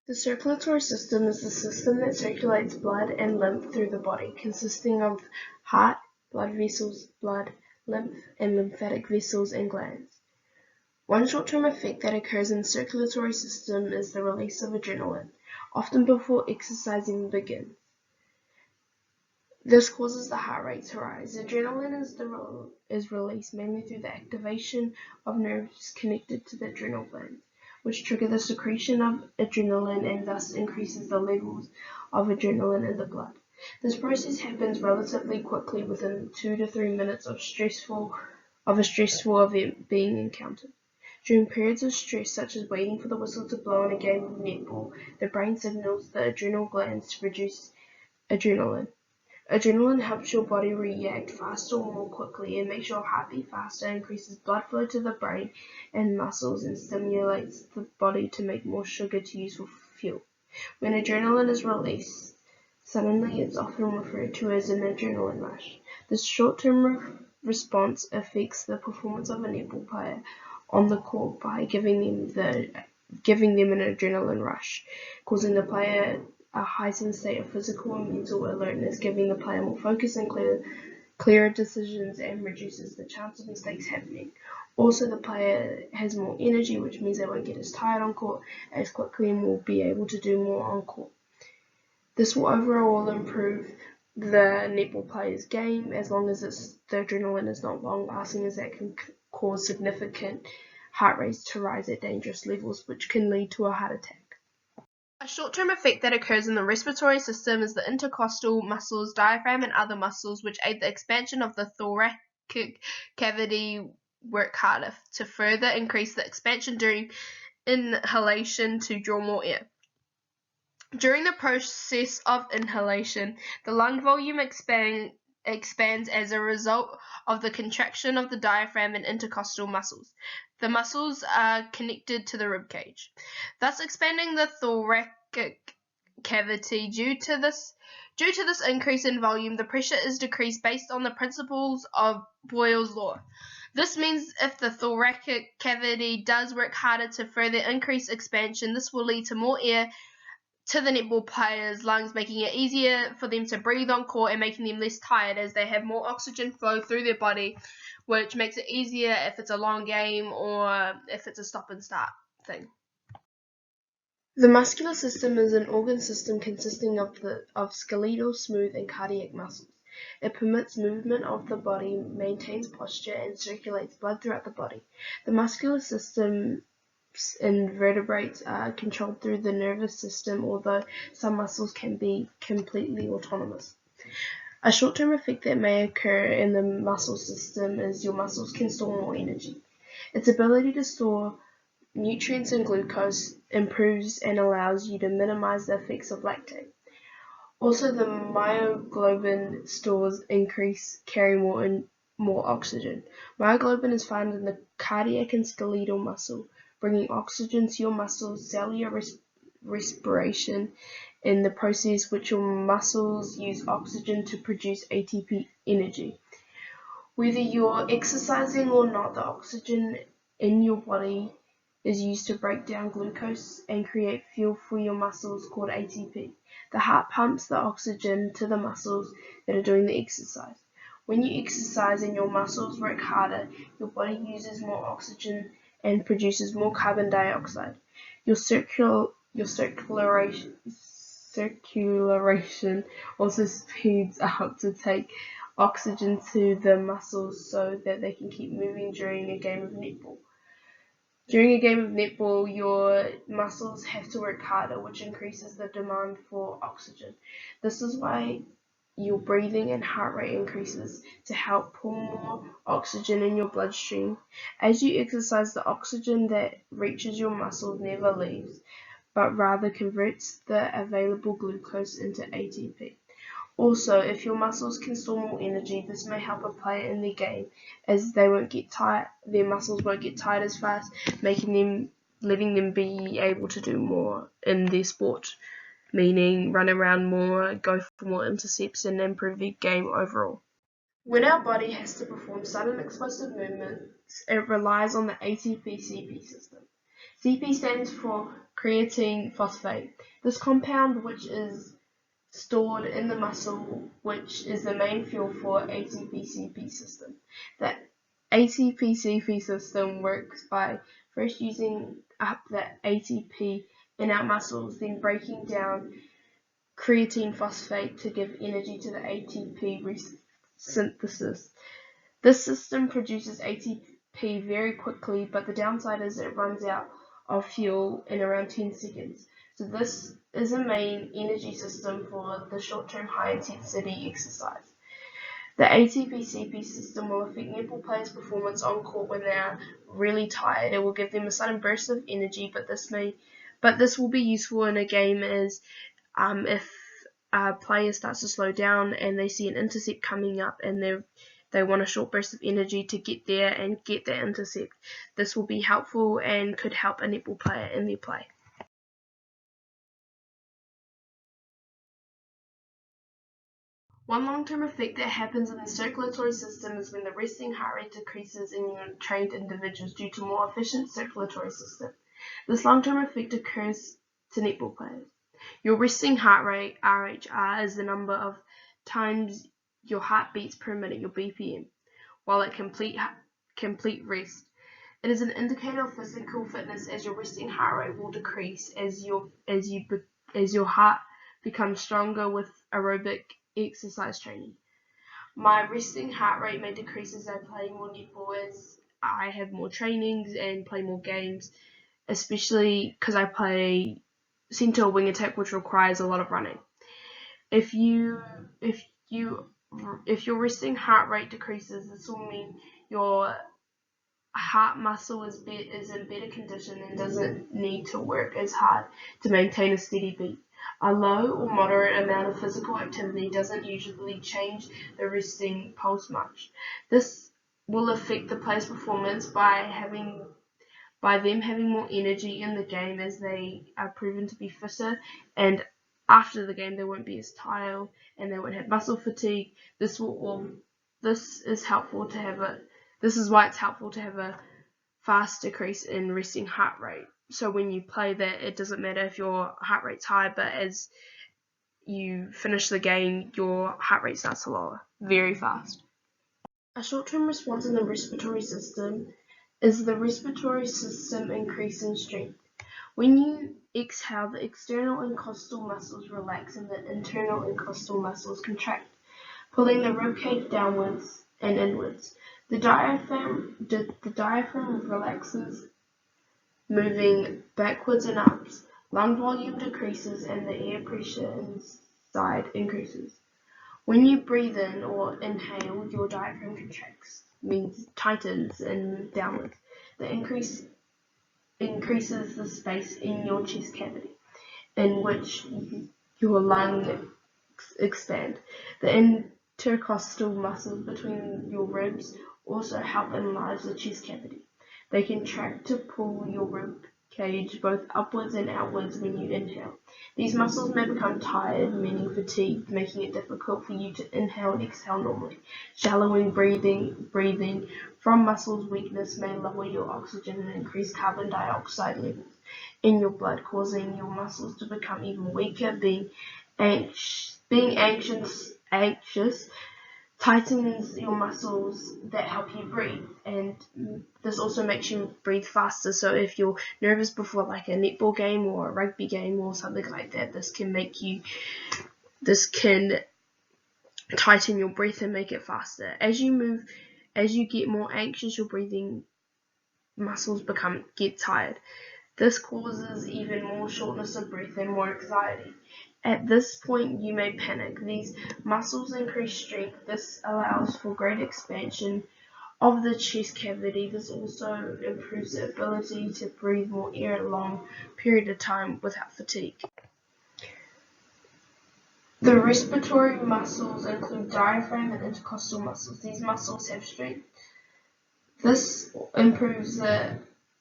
The circulatory system is the system that circulates blood and lymph through the body, consisting of heart, blood vessels, blood, lymph, and lymphatic vessels and glands. One short-term effect that occurs in the circulatory system is the release of adrenaline, often before exercising begins. This causes the heart rate to rise. Adrenaline is released mainly through the activation of nerves connected to the adrenal glands, which trigger the secretion of adrenaline and thus increases the levels of adrenaline in the blood. This process happens relatively quickly within 2 to 3 minutes of a stressful event being encountered. During periods of stress, such as waiting for the whistle to blow in a game of netball, the brain signals the adrenal glands to produce adrenaline. Adrenaline helps your body react faster or more quickly and makes your heart beat faster, increases blood flow to the brain and muscles, and stimulates the body to make more sugar to use for fuel. When adrenaline is released suddenly, it's often referred to as an adrenaline rush. This short-term response affects the performance of a netball player on the court by giving them an adrenaline rush, causing the player a heightened state of physical and mental alertness, giving the player more focus and clearer decisions, and reduces the chance of mistakes happening. Also, the player has more energy, which means they won't get as tired on court as quickly and will be able to do more on court. This will overall improve the netball player's game, as long as the adrenaline is not long-lasting, as that can cause significant heart rates to rise at dangerous levels, which can lead to a heart attack. A short-term effect that occurs in the respiratory system is the intercostal muscles, diaphragm, and other muscles which aid the expansion of the thoracic cavity work harder to further increase the expansion during inhalation to draw more air. During the process of inhalation, the lung volume expands as a result of the contraction of the diaphragm and intercostal muscles. The muscles are connected to the rib cage, thus expanding the thoracic cavity. Due to this increase in volume, the pressure is decreased based on the principles of Boyle's law. This means if the thoracic cavity does work harder to further increase expansion, this will lead to more air to the netball players' lungs, making it easier for them to breathe on court and making them less tired as they have more oxygen flow through their body, which makes it easier if it's a long game or if it's a stop and start thing. The muscular system is an organ system consisting of skeletal, smooth, and cardiac muscles. It permits movement of the body, maintains posture, and circulates blood throughout the body. The muscular system and vertebrates are controlled through the nervous system, although some muscles can be completely autonomous. A short-term effect that may occur in the muscle system is your muscles can store more energy. Its ability to store nutrients and glucose improves and allows you to minimize the effects of lactate. Also, the myoglobin stores carry more oxygen. Myoglobin is found in the cardiac and skeletal muscle, bringing oxygen to your muscles, cellular respiration in the process which your muscles use oxygen to produce ATP energy. Whether you're exercising or not, the oxygen in your body is used to break down glucose and create fuel for your muscles called ATP. The heart pumps the oxygen to the muscles that are doing the exercise. When you exercise and your muscles work harder, your body uses more oxygen and produces more carbon dioxide. Your circulation also speeds up to take oxygen to the muscles so that they can keep moving during a game of netball. During a game of netball, your muscles have to work harder, which increases the demand for oxygen. This is why your breathing and heart rate increases to help pull more oxygen in your bloodstream. As you exercise, the oxygen that reaches your muscles never leaves, but rather converts the available glucose into ATP. Also, if your muscles can store more energy, this may help a player in their game, as their muscles won't get tired as fast, letting them be able to do more in their sport, meaning run around more, go for more intercepts, and improve their game overall. When our body has to perform sudden explosive movements, it relies on the ATP-CP system. CP stands for creatine phosphate. This compound, which is stored in the muscle, which is the main fuel for ATP-CP system. The ATP-CP system works by first using up the ATP in our muscles, then breaking down creatine phosphate to give energy to the ATP synthesis. This system produces ATP very quickly, but the downside is it runs out of fuel in around 10 seconds. So this is a main energy system for the short-term high-intensity exercise. The ATP-CP system will affect netball players' performance on court when they are really tired. It will give them a sudden burst of energy, but this will be useful in a game as if a player starts to slow down and they see an intercept coming up and they want a short burst of energy to get there and get that intercept. This will be helpful and could help a netball player in their play. One long-term effect that happens in the circulatory system is when the resting heart rate decreases in trained individuals due to more efficient circulatory system. This long-term effect occurs to netball players. Your resting heart rate, RHR, is the number of times your heart beats per minute, your BPM, while at complete rest. It is an indicator of physical fitness, as your resting heart rate will decrease as your heart becomes stronger with aerobic exercise training. My resting heart rate may decrease as I play more netball, as I have more trainings and play more games, especially because I play centre or wing attack, which requires a lot of running. If your resting heart rate decreases, this will mean your heart muscle is in better condition and doesn't need to work as hard to maintain a steady beat. A low or moderate amount of physical activity doesn't usually change the resting pulse much. This will affect the player's performance by them having more energy in the game, as they are proven to be fitter, and after the game they won't be as tired and they won't have muscle fatigue. This is why it's helpful to have a fast decrease in resting heart rate. So when you play that, it doesn't matter if your heart rate's high, but as you finish the game, your heart rate starts to lower very fast. A short-term response in the respiratory system is the respiratory system increase in strength. When you exhale, the external intercostal muscles relax and the internal intercostal muscles contract, pulling the ribcage downwards and inwards. The diaphragm relaxes, moving backwards and ups. Lung volume decreases and the air pressure inside increases. When you breathe in or inhale, your diaphragm contracts, means tightens and downwards. The increase increases the space in your chest cavity in which your lungs expand. The intercostal muscles between your ribs also help enlarge the chest cavity. They contract to pull your rib cage both upwards and outwards when you inhale. These muscles may become tired, meaning fatigued, making it difficult for you to inhale and exhale normally. Shallowing breathing from muscles weakness may lower your oxygen and increase carbon dioxide levels in your blood, causing your muscles to become even weaker. Being anxious tightens your muscles that help you breathe, and this also makes you breathe faster. So if you're nervous before like a netball game or a rugby game or something like that, this can tighten your breath and make it faster. As you get more anxious, your breathing muscles get tired. This causes even more shortness of breath and more anxiety. At this point, you may panic. These muscles increase strength. This allows for great expansion of the chest cavity. This also improves the ability to breathe more air a long period of time without fatigue. The respiratory muscles include diaphragm and intercostal muscles. These muscles have strength.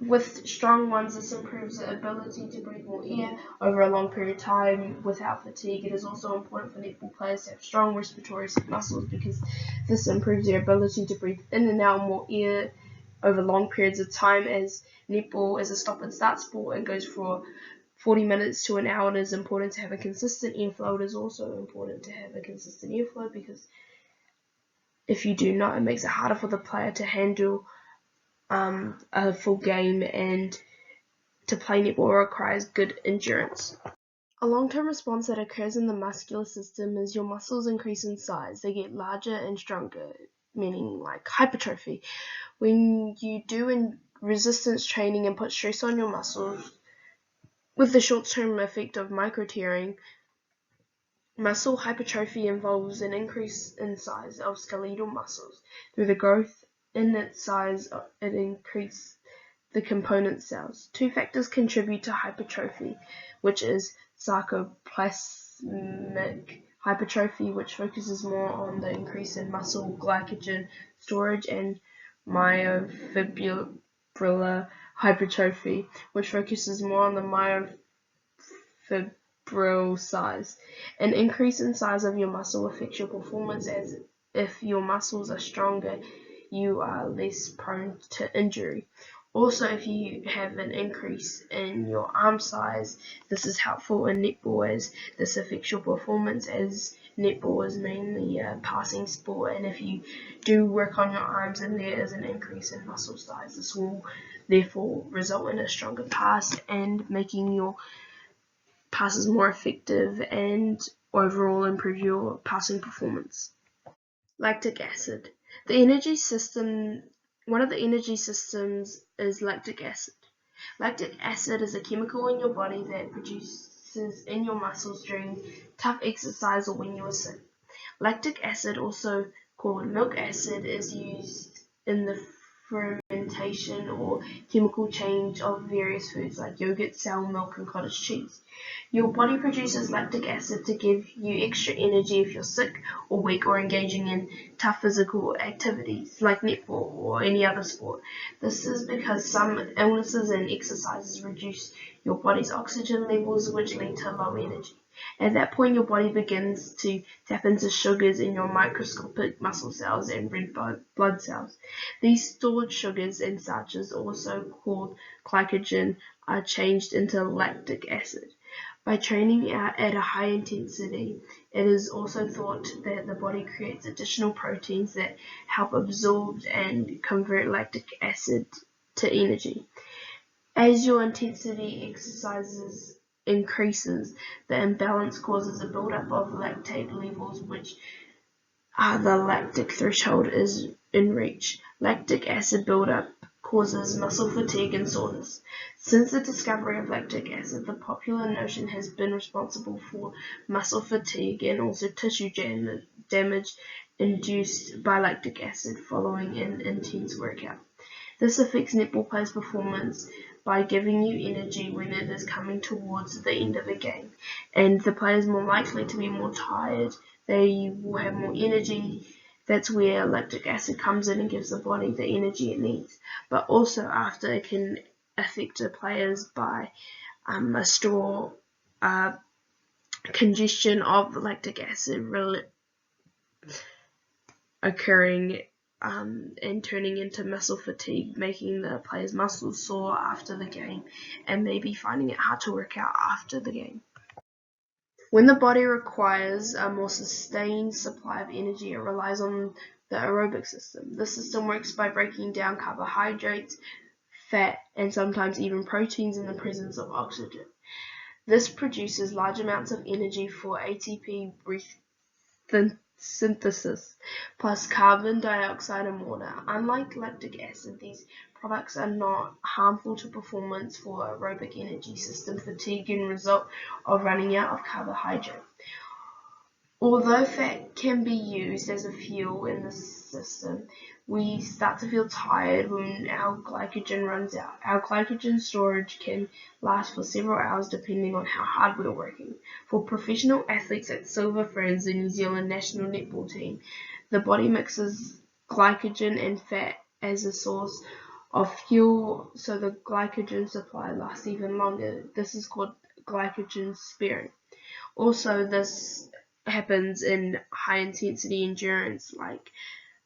With strong ones, this improves the ability to breathe more air over a long period of time without fatigue. It is also important for netball players to have strong respiratory muscles because this improves their ability to breathe in and out more air over long periods of time, as netball is a stop and start sport and goes for 40 minutes to an hour. It is important to have a consistent airflow. It is also important to have a consistent airflow because if you do not, it makes it harder for the player to handle a full game, and to play netball requires good endurance. A long-term response that occurs in the muscular system is your muscles increase in size. They get larger and stronger, meaning like hypertrophy. When you do resistance training and put stress on your muscles with the short-term effect of micro-tearing, muscle hypertrophy involves an increase in size of skeletal muscles. Through the growth in its size, it increases the component cells. Two factors contribute to hypertrophy, which is sarcoplasmic hypertrophy, which focuses more on the increase in muscle glycogen storage, and myofibrillar hypertrophy, which focuses more on the myofibril size. An increase in size of your muscle affects your performance, as if your muscles are stronger, you are less prone to injury. Also, if you have an increase in your arm size, this is helpful in netball, as this affects your performance, as netball is mainly a passing sport, and if you do work on your arms and there is an increase in muscle size, this will therefore result in a stronger pass and making your passes more effective and overall improve your passing performance. Lactic acid. One of the energy systems is lactic acid. Lactic acid is a chemical in your body that produces in your muscles during tough exercise or when you are sick. Lactic acid, also called milk acid, is used in the fermentation or chemical change of various foods like yogurt, sour milk, and cottage cheese. Your body produces lactic acid to give you extra energy if you're sick or weak or engaging in tough physical activities like netball or any other sport. This is because some illnesses and exercises reduce your body's oxygen levels, which lead to low energy. At that point, your body begins to tap into sugars in your microscopic muscle cells and red blood cells. These stored sugars and starches, also called glycogen, are changed into lactic acid. By training out at a high intensity, it is also thought that the body creates additional proteins that help absorb and convert lactic acid to energy. As your intensity exercises increases, the imbalance causes a buildup of lactate levels, which the lactic threshold is in reach. Lactic acid buildup causes muscle fatigue and soreness. Since the discovery of lactic acid, the popular notion has been responsible for muscle fatigue and also tissue damage induced by lactic acid following an intense workout. This affects netball players' performance by giving you energy when it is coming towards the end of a game, and the player is more likely to be more tired. They will have more energy. That's where lactic acid comes in and gives the body the energy it needs. But also after, it can affect the players by a store congestion of lactic acid occurring and turning into muscle fatigue, making the player's muscles sore after the game and maybe finding it hard to work out after the game. When the body requires a more sustained supply of energy, it relies on the aerobic system. This system works by breaking down carbohydrates, fat, and sometimes even proteins in the presence of oxygen. This produces large amounts of energy for ATP synthesis, plus carbon dioxide and water. Unlike lactic acid, these products are not harmful to performance for aerobic energy system fatigue and result of running out of carbohydrate. Although fat can be used as a fuel in the system, we start to feel tired when our glycogen runs out. Our glycogen storage can last for several hours depending on how hard we're working. For professional athletes at Silver Ferns, the New Zealand national netball team, the body mixes glycogen and fat as a source of fuel, so the glycogen supply lasts even longer. This is called glycogen sparing. Also, this happens in high intensity endurance like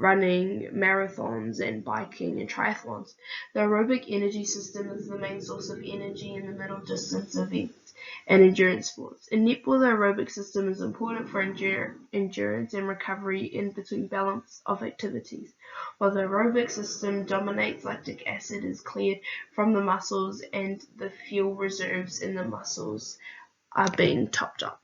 running, marathons, and biking and triathlons. The aerobic energy system is the main source of energy in the middle distance events and endurance sports. In netball, the aerobic system is important for endurance and recovery in between balance of activities. While the aerobic system dominates, lactic acid is cleared from the muscles and the fuel reserves in the muscles are being topped up.